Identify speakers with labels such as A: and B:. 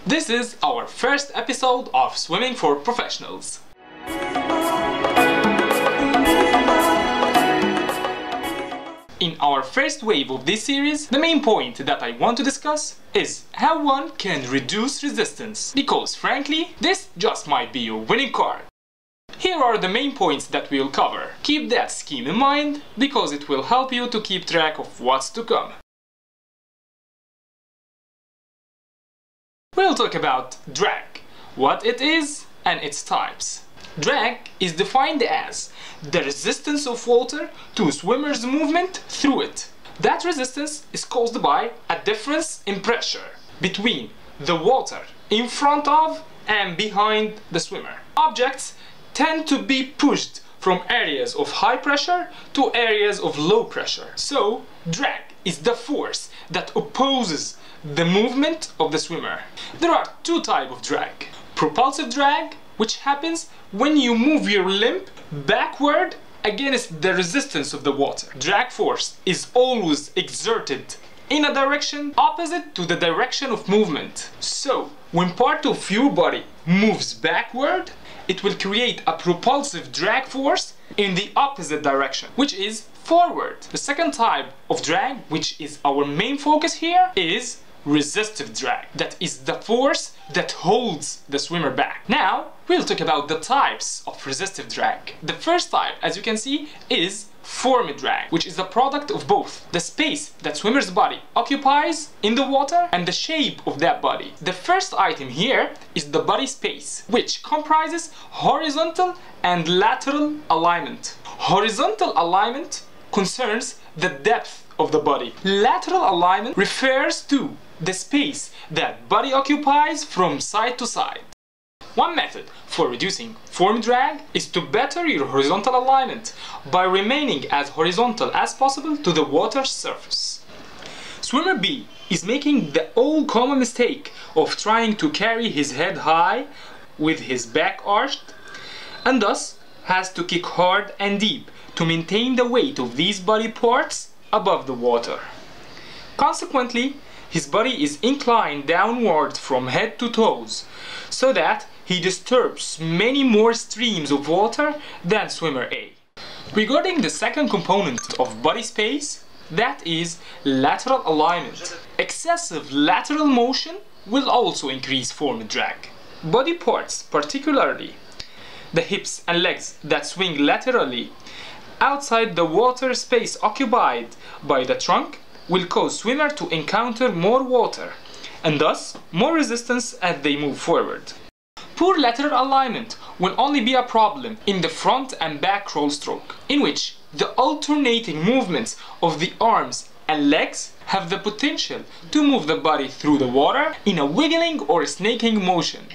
A: This is our first episode of Swimming for Professionals. In our first wave of this series, the main point that I want to discuss is how one can reduce resistance, because frankly, this just might be your winning card. Here are the main points that we'll cover. Keep that scheme in mind, because it will help you to keep track of what's to come. We'll talk about drag, what it is and its types. Drag is defined as the resistance of water to a swimmer's movement through it. That resistance is caused by a difference in pressure between the water in front of and behind the swimmer. Objects tend to be pushed from areas of high pressure to areas of low pressure. So, drag is the force that opposes the movement of the swimmer. There are two types of drag. Propulsive drag, which happens when you move your limb backward against the resistance of the water. Drag force is always exerted in a direction opposite to the direction of movement. So, when part of your body moves backward, it will create a propulsive drag force in the opposite direction, which is forward. The second type of drag, which is our main focus here, is resistive drag. That is the force that holds the swimmer back. Now, we'll talk about the types of resistive drag. The first type, as you can see, is formed drag, which is the product of both the space that swimmer's body occupies in the water and the shape of that body. The first item here is the body space, which comprises horizontal and lateral alignment. Horizontal alignment concerns the depth of the body. Lateral alignment refers to the space that body occupies from side to side. One method for reducing formed drag is to better your horizontal alignment by remaining as horizontal as possible to the water's surface. Swimmer B is making the old common mistake of trying to carry his head high with his back arched, and thus has to kick hard and deep to maintain the weight of these body parts above the water. Consequently, his body is inclined downward from head to toes, so that he disturbs many more streams of water than swimmer A. Regarding the second component of body space, that is lateral alignment. Excessive lateral motion will also increase formed drag. Body parts, particularly the hips and legs that swing laterally outside the water space occupied by the trunk, will cause swimmer to encounter more water and thus more resistance as they move forward. Poor lateral alignment will only be a problem in the front and back roll stroke, in which the alternating movements of the arms and legs have the potential to move the body through the water in a wiggling or snaking motion.